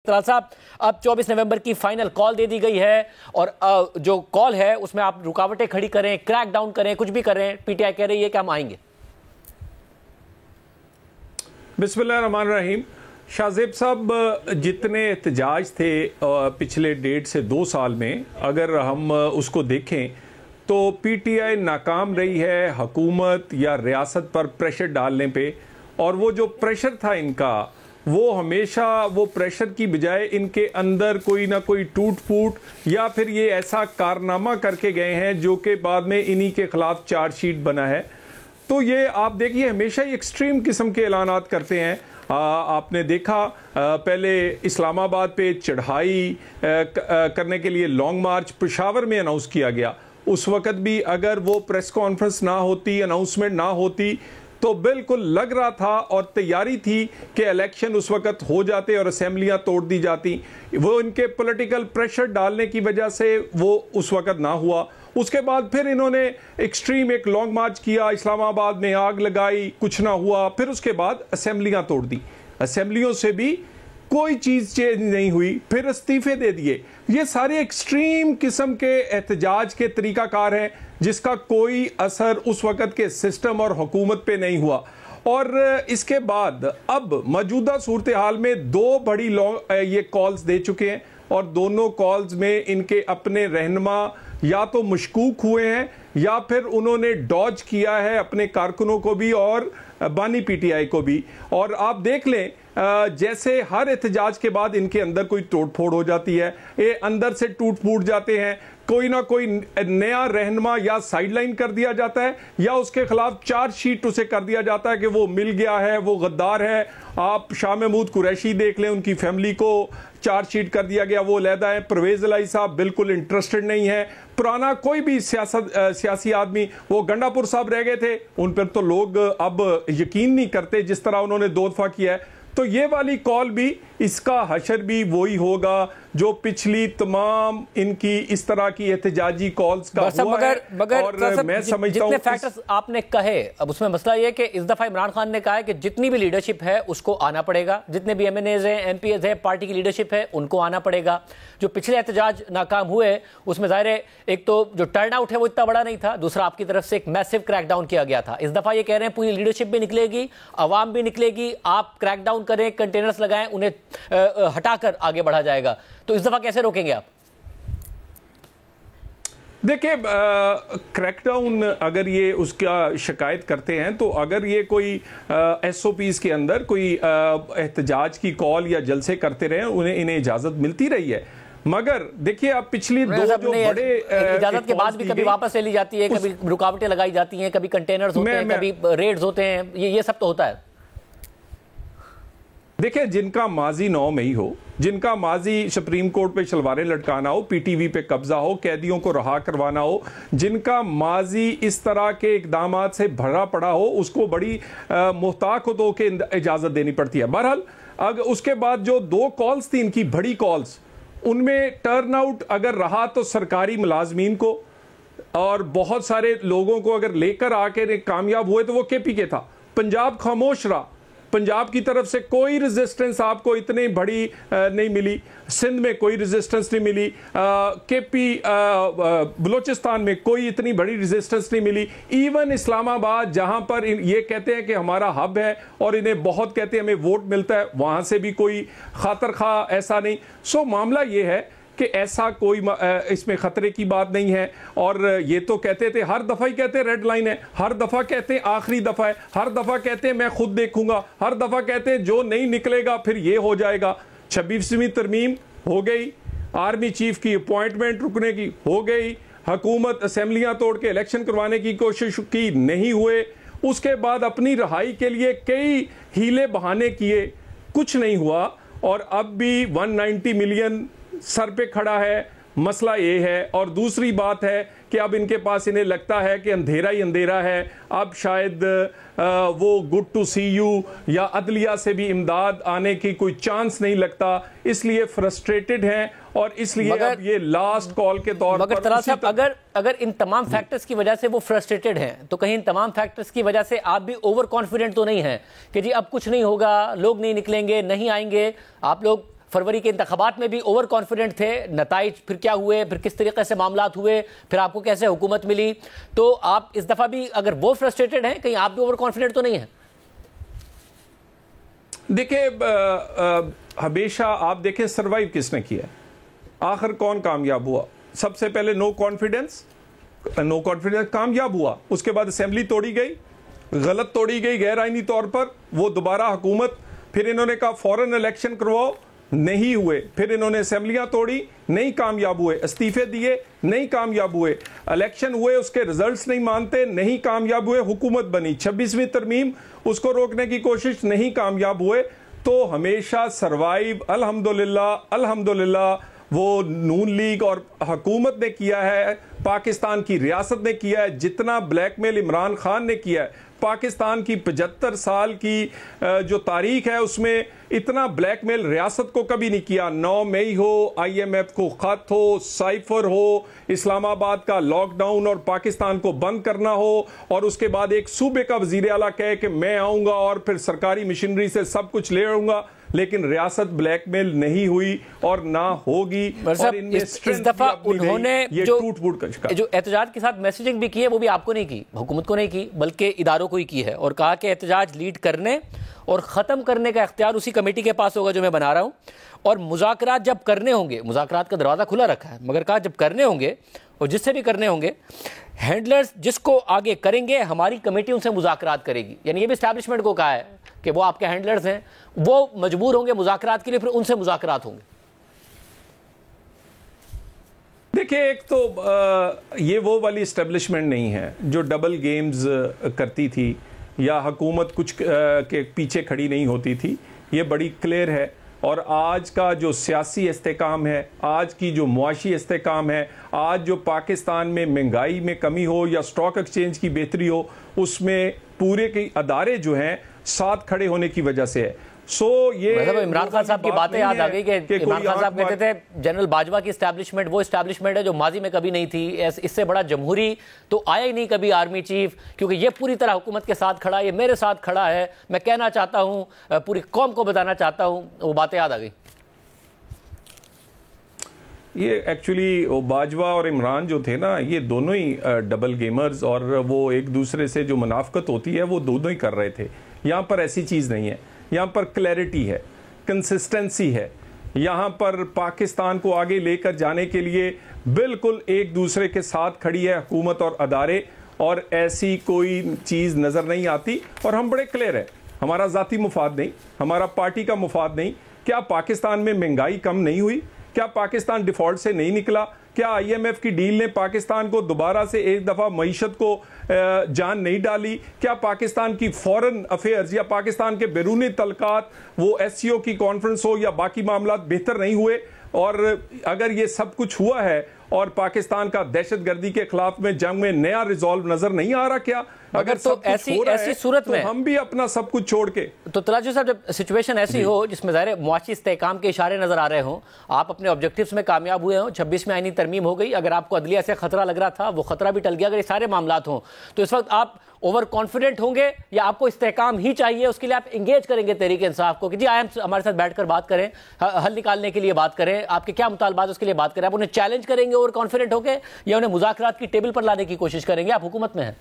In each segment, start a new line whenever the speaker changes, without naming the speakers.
साहब, अब 24 नवंबर की फाइनल कॉल दे दी गई है और जो कॉल है उसमें आप रुकावटें खड़ी करें, क्रैक डाउन करें, कुछ भी करें, पीटीआई कह रही है कि हम आएंगे।
बिस्मिल्लाहिर्रहमानिर्रहीम। शाहजेब साहब, जितने एहतजाज थे पिछले 1.5 से 2 साल में, अगर हम उसको देखें तो पीटीआई नाकाम रही है हुकूमत या रियासत पर प्रेशर डालने पे। और वो जो प्रेशर था इनका, वो हमेशा वो प्रेशर की बजाय इनके अंदर कोई ना कोई टूट फूट या फिर ये ऐसा कारनामा करके गए हैं जो कि बाद में इन्हीं के खिलाफ चार्जशीट बना है। तो ये आप देखिए, हमेशा ही एक्सट्रीम किस्म के ऐलानात करते हैं। आपने देखा पहले इस्लामाबाद पे चढ़ाई करने के लिए लॉन्ग मार्च पेशावर में अनाउंस किया गया। उस वक़्त भी अगर वो प्रेस कॉन्फ्रेंस ना होती, अनाउंसमेंट ना होती, तो बिल्कुल लग रहा था और तैयारी थी कि इलेक्शन उस वक्त हो जाते और असेंबलियां तोड़ दी जाती। वो इनके पॉलिटिकल प्रेशर डालने की वजह से वो उस वक्त ना हुआ। उसके बाद फिर इन्होंने एक्सट्रीम एक लॉन्ग मार्च किया, इस्लामाबाद में आग लगाई, कुछ ना हुआ। फिर उसके बाद असेंबलियां तोड़ दी, असेंबलियों से भी कोई चीज चेंज नहीं हुई, फिर इस्तीफे दे दिए। ये सारे एक्सट्रीम किस्म के एहतजाज के तरीकाकार हैं जिसका कोई असर उस वक्त के सिस्टम और हुकूमत पे नहीं हुआ। और इसके बाद अब मौजूदा सूरत हाल में 2 बड़ी ये कॉल्स दे चुके हैं और दोनों कॉल्स में इनके अपने रहनुमा या तो मशकूक हुए हैं या फिर उन्होंने डॉज किया है अपने कारकुनों को भी और बानी पीटीआई को भी। और आप देख लें, जैसे हर एहतजाज के बाद इनके अंदर कोई तोड़फोड़ हो जाती है, ये अंदर से टूट फूट जाते हैं, कोई ना कोई नया रहनुमा या साइडलाइन कर दिया जाता है या उसके खिलाफ चार्जशीट उसे कर दिया जाता है कि वो मिल गया है, वो गद्दार है। आप शाह महमूद कुरैशी देख लें, उनकी फैमिली को चार्जशीट कर दिया गया, वो अलहदा है। परवेज इलाही साहब बिल्कुल इंटरेस्टेड नहीं है। पुराना कोई भी सियासी आदमी, वो गंडापुर साहब रह गए थे, उन पर तो लोग अब यकीन नहीं करते जिस तरह उन्होंने 2 दफा किया है। तो ये वाली कॉल भी, इसका हशर भी वही होगा जो पिछली तमाम इनकी इस तरह की एहतजाजी कॉल्स का हुआ है। और मैं समझता हूं
फैक्टर्स आपने कहे, अब उसमें मसला ये कि इस दफा इमरान खान ने कहा है कि जितनी भी लीडरशिप है उसको आना पड़ेगा, जितने भी एमएनएज हैं, एमपीएज हैं, पार्टी की लीडरशिप है उनको आना पड़ेगा। जो पिछले एहतजाज नाकाम हुए उसमें ज़ाहिर है एक तो जो टर्न आउट है वो इतना बड़ा नहीं था, दूसरा आपकी तरफ से एक मैसिव क्रैकडाउन किया गया था। इस दफा ये कह रहे हैं पूरी लीडरशिप भी निकलेगी, अवाम भी निकलेगी, आप क्रैकडाउन करें, कंटेनर्स लगाएं, उन्हें हटाकर आगे बढ़ा जाएगा। तो इस दफा कैसे रोकेंगे आप?
देखिए, क्रैकडाउन अगर ये उसका शिकायत करते हैं तो अगर ये कोई एसओपीज के अंदर कोई एहतजाज की कॉल या जलसे करते रहे, उन्हें इन्हें इजाजत मिलती रही है। मगर देखिए, आप पिछली 2 जो बड़े
इजाजत के बाद भी कभी वापस ले ली जाती है, कभी रुकावटें लगाई जाती हैं, कभी कंटेनर्स होते हैं, कभी रेड्स होते हैं, ये सब तो होता है।
देखिए, जिनका माजी 9 मई हो, जिनका माजी सुप्रीम कोर्ट पे शलवारें लटकाना हो, पीटीवी पे कब्जा हो, कैदियों को रहा करवाना हो, जिनका माजी इस तरह के इकदामात से भरा पड़ा हो, उसको बड़ी मुहताक हो के इजाजत देनी पड़ती है। बहरहाल, अगर उसके बाद जो 2 कॉल्स थी इनकी बड़ी कॉल्स, उनमें टर्न आउट अगर रहा तो सरकारी मुलाजमीन को और बहुत सारे लोगों को अगर लेकर आके कामयाब हुए तो वो केपीके था। पंजाब खामोश रहा, पंजाब की तरफ से कोई रेजिस्टेंस आपको इतनी बड़ी नहीं मिली, सिंध में कोई रेजिस्टेंस नहीं मिली, केपी बलूचिस्तान में कोई इतनी बड़ी रेजिस्टेंस नहीं मिली। इवन इस्लामाबाद, जहां पर ये कहते हैं कि हमारा हब है और इन्हें बहुत कहते हैं हमें वोट मिलता है, वहां से भी कोई खातर खा ऐसा नहीं। सो मामला ये है कि ऐसा कोई इसमें खतरे की बात नहीं है। और ये तो कहते थे, हर दफा ही कहते रेड लाइन है, हर दफा कहते आखिरी दफा है, हर दफा कहते मैं खुद देखूंगा, हर दफा कहते जो नहीं निकलेगा फिर ये हो जाएगा। 26वीं तरमीम हो गई, आर्मी चीफ की अपॉइंटमेंट रुकने की हो गई, हुकूमत असेंबलियां तोड़ के इलेक्शन करवाने की कोशिश की, नहीं हुए। उसके बाद अपनी रहाई के लिए कई हीले बहाने किए, कुछ नहीं हुआ। और अब भी 190 मिलियन सर पे खड़ा है। मसला ये है। और दूसरी बात है कि अब इनके पास, इन्हें लगता है कि अंधेरा ही अंधेरा है, अब शायद वो गुड टू सी यू या अदलिया से भी इमदाद आने की कोई चांस नहीं लगता, इसलिए फ्रस्ट्रेटेड हैं और इसलिए अब ये लास्ट कॉल के तौर पर
अगर इन तमाम फैक्टर्स की वजह से वो फ्रस्ट्रेटेड हैं, तो कहीं इन तमाम फैक्टर्स की वजह से आप भी ओवर कॉन्फिडेंट तो नहीं हैं कि जी अब कुछ नहीं होगा, लोग नहीं निकलेंगे, नहीं आएंगे? आप लोग फरवरी के इंतखाबात में भी ओवर कॉन्फिडेंट थे, नताइज फिर क्या हुए, फिर किस तरीके से मामलात हुए, फिर आपको कैसे हुकूमत मिली, तो आप इस दफा भी अगर वो फ्रस्ट्रेटेड हैं, कहीं आप भी ओवर कॉन्फिडेंट तो नहीं है?
देखिए, हमेशा आप देखें सरवाइव किसने किया, आखिर कौन कामयाब हुआ? सबसे पहले नो कॉन्फिडेंस कामयाब हुआ, उसके बाद असेंबली तोड़ी गई, गलत तोड़ी गई गैर आईनी तौर पर, वो दोबारा हुकूमत, फिर इन्होंने कहा फौरन इलेक्शन करवाओ, नहीं हुए, फिर इन्होंने असेंबलियां तोड़ी, नहीं कामयाब हुए, इस्तीफे दिए, नहीं कामयाब हुए, इलेक्शन हुए, उसके रिजल्ट्स नहीं मानते, नहीं कामयाब हुए, हुकूमत बनी, 26वीं तरमीम, उसको रोकने की कोशिश, नहीं कामयाब हुए। तो हमेशा सरवाइव अल्हम्दुलिल्लाह वो नून लीग और हुकूमत ने किया है, पाकिस्तान की रियासत ने किया है। जितना ब्लैकमेल इमरान खान ने किया है, पाकिस्तान की 75 साल की जो तारीख है उसमें इतना ब्लैकमेल रियासत को कभी नहीं किया। 9 मई हो, IMF को खत हो, साइफर हो, इस्लामाबाद का लॉकडाउन और पाकिस्तान को बंद करना हो, और उसके बाद एक सूबे का वजीर आला कहे कि मैं आऊंगा और फिर सरकारी मशीनरी से सब कुछ ले आऊंगा, लेकिन रियासत ब्लैकमेल नहीं हुई और ना होगी। और
इस दफा उन्होंने जो एहतजाज के साथ मैसेजिंग भी की है, वो भी आपको नहीं की, हुकूमत को नहीं की, बल्कि इदारों को ही की है, और कहा कि एहतजाज लीड करने और ख़त्म करने का इख्तियार उसी कमेटी के पास होगा जो मैं बना रहा हूँ, और मुज़ाकरात जब करने होंगे, मुज़ाकरात का दरवाज़ा खुला रखा है, मगर कहा जब करने होंगे और जिससे भी करने होंगे, हैंडलर्स जिसको आगे करेंगे हमारी कमेटी उनसे मुज़ाकरात करेगी। यानी ये भी एस्टैब्लिशमेंट को कहा है कि वो आपके हैंडलर्स हैं, वो मजबूर होंगे मुज़ाकरात के लिए, फिर उनसे मुज़ाकरात होंगे।
देखिए, एक तो ये वो वाली एस्टेब्लिशमेंट नहीं है जो डबल गेम्स करती थी या हुकूमत कुछ के पीछे खड़ी नहीं होती थी, ये बड़ी क्लियर है। और आज का जो सियासी इस्तेकाम है, आज की जो मुआशी इस्तेकाम है, आज जो पाकिस्तान में महंगाई में कमी हो या स्टॉक एक्सचेंज की बेहतरी हो, उसमें पूरे के अदारे जो हैं साथ खड़े होने की वजह से है। ये
इमरान खान साहब की बातें याद आ गई कि इमरान खान साहब कहते थे जनरल बाजवा की एस्टैब्लिशमेंट वो एस्टैब्लिशमेंट है जो माजी में कभी नहीं थी, इससे बड़ा जमहूरी तो आया ही नहीं कभी आर्मी चीफ, क्योंकि ये पूरी तरह हुकूमत के साथ खड़ा है, ये मेरे साथ खड़ा है, मैं कहना चाहता हूं, पूरी कौम को बताना चाहता हूं। वो बातें याद आ गई।
ये एक्चुअली बाजवा और इमरान जो थे ना, ये दोनों ही डबल गेमर्स, और वो एक दूसरे से जो मुनाफकत होती है वो दोनों ही कर रहे थे। यहाँ पर ऐसी चीज़ नहीं है, यहाँ पर क्लैरिटी है, कंसिस्टेंसी है, यहाँ पर पाकिस्तान को आगे लेकर जाने के लिए बिल्कुल एक दूसरे के साथ खड़ी है हुकूमत और अदारे, और ऐसी कोई चीज़ नज़र नहीं आती। और हम बड़े क्लियर है, हमारा ज़ाती मुफाद नहीं, हमारा पार्टी का मुफाद नहीं। क्या पाकिस्तान में महंगाई कम नहीं हुई? क्या पाकिस्तान डिफॉल्ट से नहीं निकला? क्या IMF की डील ने पाकिस्तान को दोबारा से एक दफ़ा मईशत को जान नहीं डाली? क्या पाकिस्तान की फॉरेन अफेयर्स या पाकिस्तान के बैरूनी तलकात, वो SCO की कॉन्फ्रेंस हो या बाकी मामला बेहतर नहीं हुए? और अगर ये सब कुछ हुआ है और पाकिस्तान का दहशतगर्दी के खिलाफ में जंग में नया रिजॉल्व नजर नहीं आ रहा क्या?
अगर तो ऐसी सूरत में
तो हम भी अपना सब कुछ छोड़ के,
तो तलाजी साहब जब सिचुएशन ऐसी हो जिसमें ज़ाहिर मुआशी इस्तेकाम के इशारे नजर आ रहे हों, आप अपने ऑब्जेक्टिव्स में कामयाब हुए हों, 26 में आईनी तरमीम हो गई, अगर आपको अदलिया से खतरा लग रहा था वो खतरा भी टल गया, अगर ये सारे मामलात हों, तो इस वक्त आप ओवर कॉन्फिडेंट होंगे या आपको इस्तेकाम ही चाहिए? उसके लिए आप इंगेज करेंगे तहरीक इंसाफ को कि जी आए हमारे साथ बैठकर बात करें, हल निकालने के लिए बात करें, आपके क्या मुतालबात उसके लिए बात करें? आप उन्हें चैलेंज करेंगे ओवर कॉन्फिडेंट होकर, या उन्हें मुज़ाकरात की टेबल पर लाने की कोशिश करेंगे? आप हुकूमत में हैं।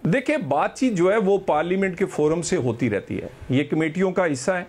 देखिए, बातचीत जो है वो पार्लियामेंट के फोरम से होती रहती है, ये कमेटियों का हिस्सा है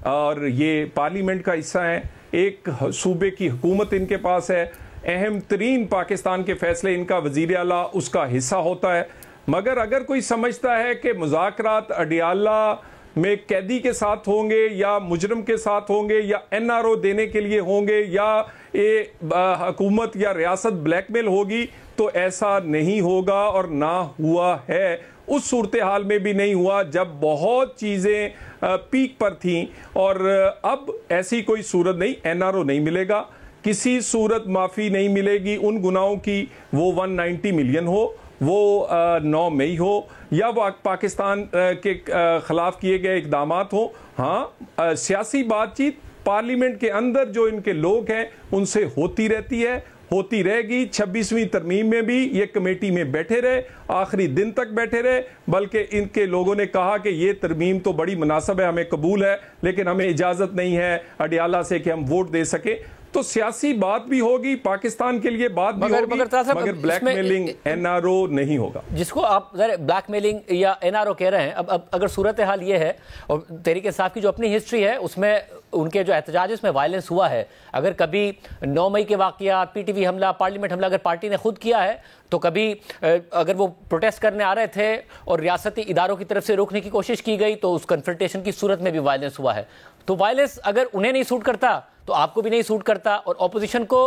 और ये पार्लियामेंट का हिस्सा है। एक सूबे की हुकूमत इनके पास है, अहम तरीन पाकिस्तान के फैसले इनका वजीर आला उसका हिस्सा होता है। मगर अगर कोई समझता है कि मुज़ाकरात अडियाला में कैदी के साथ होंगे या मुजरम के साथ होंगे या NRO देने के लिए होंगे या ये हुकूमत या रियासत ब्लैकमेल होगी, तो ऐसा नहीं होगा और ना हुआ है। उस सूरत हाल में भी नहीं हुआ जब बहुत चीज़ें पीक पर थीं, और अब ऐसी कोई सूरत नहीं, NRO नहीं मिलेगा, किसी सूरत माफ़ी नहीं मिलेगी उन गुनाहों की, वो 190 मिलियन हो, वो 9 मई हो, या वो पाकिस्तान के खिलाफ किए गए इकदामात हो। हाँ, सियासी बातचीत पार्लियामेंट के अंदर जो इनके लोग हैं उनसे होती रहती है, होती रहेगी। 26वीं तरमीम में भी ये कमेटी में बैठे रहे, आखिरी दिन तक बैठे रहे, बल्कि इनके लोगों ने कहा कि ये तरमीम तो बड़ी मुनासिब है, हमें कबूल है, लेकिन हमें इजाज़त नहीं है अडियाला से कि हम वोट दे सके। तो सियासी बात भी होगी, पाकिस्तान के लिए बात भी होगी, मगर ब्लैकमेलिंग एनआरओ नहीं होगा।
जिसको आप ब्लैकमेलिंग या एनआरओ कह रहे हैं, अब अगर सूरत हाल ये है और तहरीक इंसाफ की जो अपनी हिस्ट्री है उसमें उनके जो एहतजाज उसमें वायलेंस हुआ है, अगर कभी 9 मई के वाक़यात, पीटीवी हमला, पार्लियामेंट हमला अगर पार्टी ने खुद किया है, तो कभी अगर वो प्रोटेस्ट करने आ रहे थे और रियासती इदारों की तरफ से रोकने की कोशिश की गई तो उस कन्फ्रंटेशन की सूरत में भी वायलेंस हुआ है। तो वायलेंस अगर उन्हें नहीं सूट करता तो आपको भी नहीं सूट करता, और ऑपोजिशन को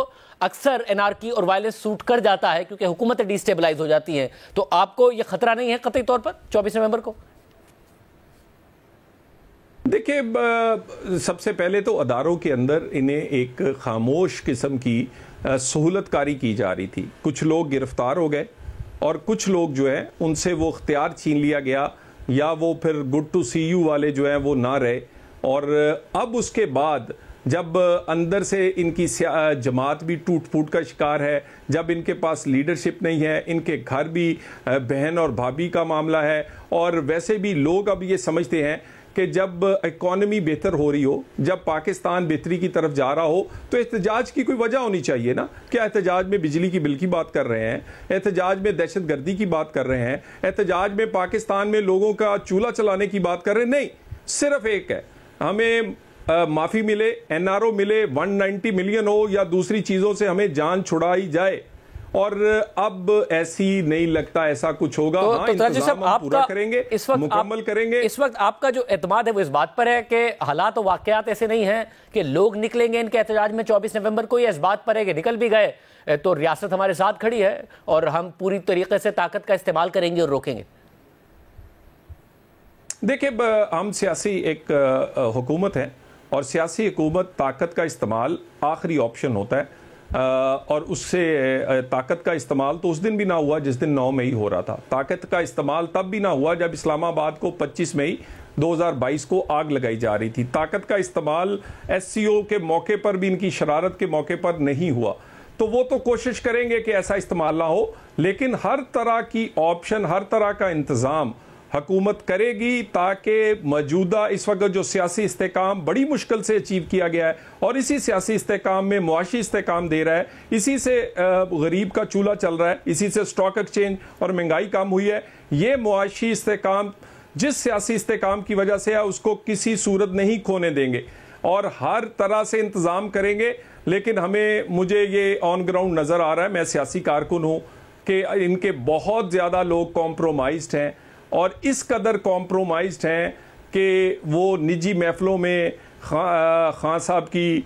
अक्सर एनआरकी और वायलेंस सूट कर जाता है क्योंकि हुकूमतें डिस्टेबलाइज हो जाती हैं। तो आपको यह खतरा नहीं है कतई तौर पर 24 नवंबर को?
देखिए, सबसे पहले तो अदारोों के अंदर इन्हें एक खामोश किस्म की सहूलतकारी की जा रही थी। कुछ लोग गिरफ्तार हो गए और कुछ लोग जो है उनसे वो इख्तियार छीन लिया गया, या वो फिर गुड टू सी यू वाले जो हैं वो ना रहे। और अब उसके बाद जब अंदर से इनकी जमात भी टूट फूट का शिकार है, जब इनके पास लीडरशिप नहीं है, इनके घर भी बहन और भाभी का मामला है, और वैसे भी लोग अब ये समझते हैं कि जब इकॉनमी बेहतर हो रही हो, जब पाकिस्तान बेहतरी की तरफ जा रहा हो, तो एहतजाज की कोई वजह होनी चाहिए ना। क्या एहतजाज में बिजली की बिल की बात कर रहे हैं, एहतजाज में दहशत गर्दी की बात कर रहे हैं, एहतजाज में पाकिस्तान में लोगों का चूल्हा चलाने की बात कर रहे हैं? नहीं, सिर्फ एक है, हमें माफी मिले, एनआरओ मिले, 190 मिलियन हो या दूसरी चीजों से हमें जान छुड़ाई जाए। और अब ऐसी नहीं लगता ऐसा कुछ होगा। हाँ, इंतजाम हम पूरा करेंगे,
इस वक्त
मुकम्मल करेंगे।
इस वक्त आपका जो एतमाद है वो इस बात पर है कि हालात और वाकयात ऐसे नहीं हैं कि लोग निकलेंगे इनके एहतजाज में 24 नवंबर को, या इस बात पर है कि निकल भी गए तो रियासत हमारे साथ खड़ी है और हम पूरी तरीके से ताकत का इस्तेमाल करेंगे और रोकेंगे?
देखिए, हम सियासी एक हुकूमत है और सियासी हुकूमत ताकत का इस्तेमाल आखिरी ऑप्शन होता है, और उससे ताकत का इस्तेमाल तो उस दिन भी ना हुआ जिस दिन 9 मई हो रहा था। ताकत का इस्तेमाल तब भी ना हुआ जब इस्लामाबाद को 25 मई 2022 को आग लगाई जा रही थी। ताकत का इस्तेमाल SCO के मौके पर भी, इनकी शरारत के मौके पर नहीं हुआ। तो वो तो कोशिश करेंगे कि ऐसा इस्तेमाल ना हो, लेकिन हर तरह की ऑप्शन, हर तरह का इंतज़ाम हुकूमत करेगी ताकि मौजूदा इस वक्त जो सियासी इस्तेकाम बड़ी मुश्किल से अचीव किया गया है, और इसी सियासी इस्तेकाम में मुआशी इस्तेकाम दे रहा है, इसी से गरीब का चूल्हा चल रहा है, इसी से स्टॉक एक्सचेंज और महंगाई कम हुई है। ये मुआशी इस्तेकाम जिस सियासी इस्तेकाम की वजह से है उसको किसी सूरत नहीं खोने देंगे और हर तरह से इंतज़ाम करेंगे। लेकिन मुझे ये ऑन ग्राउंड नज़र आ रहा है, मैं सियासी कारकुन हूँ, कि इनके बहुत ज़्यादा लोग कॉम्प्रोमाइज्ड हैं, और इस कदर कॉम्प्रोमाइज्ड हैं कि वो निजी महफिलों में खान साहब की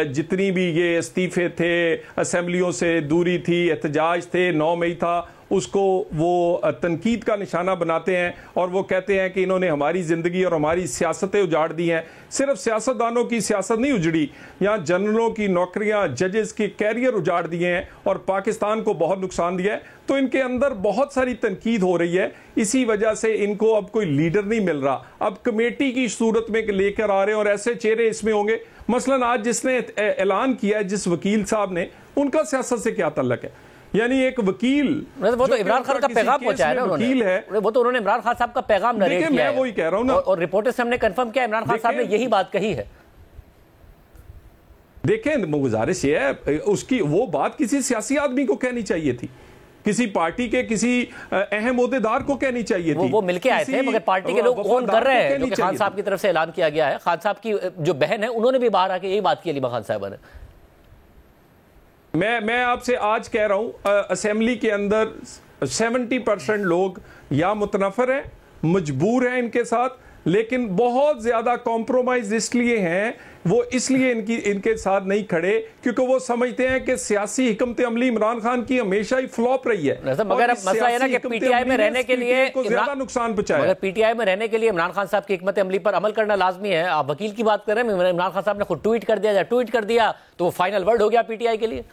जितनी भी ये इस्तीफे थे, असेंबलियों से दूरी थी, एहतजाज थे, 9 मई था, उसको वो तनकीद का निशाना बनाते हैं और वो कहते हैं कि इन्होंने हमारी ज़िंदगी और हमारी सियासतें उजाड़ दी हैं। सिर्फ सियासतदानों की सियासत नहीं उजड़ी, यहाँ जनरलों की नौकरियाँ, जजेस के कैरियर उजाड़ दिए हैं और पाकिस्तान को बहुत नुकसान दिया है। तो इनके अंदर बहुत सारी तनकीद हो रही है, इसी वजह से इनको अब कोई लीडर नहीं मिल रहा। अब कमेटी की सूरत में लेकर आ रहे हैं और ऐसे चेहरे इसमें होंगे। मसलन आज जिसने ऐलान किया है, जिस वकील साहब ने, उनका सियासत से क्या ताल्लुक है? यानी एक वकील,
वो तो इमरान खान का पैगाम पहुंचाया है ना उन्होंने, वो तो उन्होंने इमरान खान साहब का पैगाम नरेट किया है।
मैं वही कह रहा हूं ना,
और रिपोर्टर्स से हमने कंफर्म किया इमरान खान साहब ने यही बात कही है।
देखें, गुजारिश ये है, उसकी वो बात किसी सियासी आदमी को कहनी चाहिए थी, किसी पार्टी के किसी अहम ओहदेदार को कहनी चाहिए थी।
वो मिलके आए थे, मगर पार्टी के लोग ओन कर रहे हैं, जो कि खान साहब की तरफ से ऐलान किया गया है। खान साहब की जो बहन है उन्होंने भी बाहर आके यही बात की, अलीमा खान साहब ने।
मैं आपसे आज कह रहा हूं, असेंबली के अंदर 70% लोग या मुतनफर हैं, मजबूर हैं इनके साथ, लेकिन बहुत ज्यादा कॉम्प्रोमाइज इसलिए हैं, वो इसलिए इनके साथ नहीं खड़े क्योंकि वो समझते हैं कि सियासी हिकमत अमली इमरान खान की हमेशा ही फ्लॉप रही है।
मगर अब मसला है ना कि पीटीआई में रहने के लिए
ज्यादा नुकसान पहुंचाया,
मगर पीटीआई में रहने के लिए इमरान खान साहब की हिकमत अमली पर अमल करना लाजमी है। आप वकील की बात कर रहे हैं, इमरान खान साहब ने खुद ट्वीट कर दिया तो वो फाइनल वर्ड हो गया पीटीआई के लिए।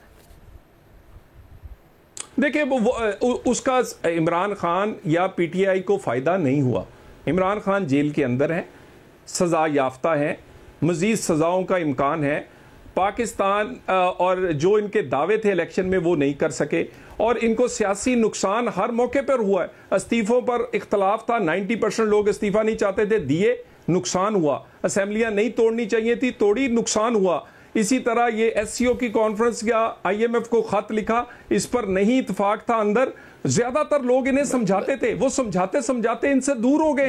देखिए, उसका इमरान खान या पीटीआई को फायदा नहीं हुआ। इमरान खान जेल के अंदर हैं, सजा याफ्ता हैं, मजीद सजाओं का इम्कान है। पाकिस्तान और जो इनके दावे थे इलेक्शन में वो नहीं कर सके और इनको सियासी नुकसान हर मौके पर हुआ है। इस्तीफों पर इख्तलाफ था, 90% लोग इस्तीफा नहीं चाहते थे, दिए, नुकसान हुआ। असेंबलियां नहीं तोड़नी चाहिए थी, तोड़ी, नुकसान हुआ। इसी तरह ये एससीओ की कॉन्फ्रेंस या आईएमएफ को खत लिखा, इस पर नहीं इत्तेफाक था अंदर। ज्यादातर लोग इन्हें समझाते थे, वो समझाते समझाते इनसे दूर हो गए।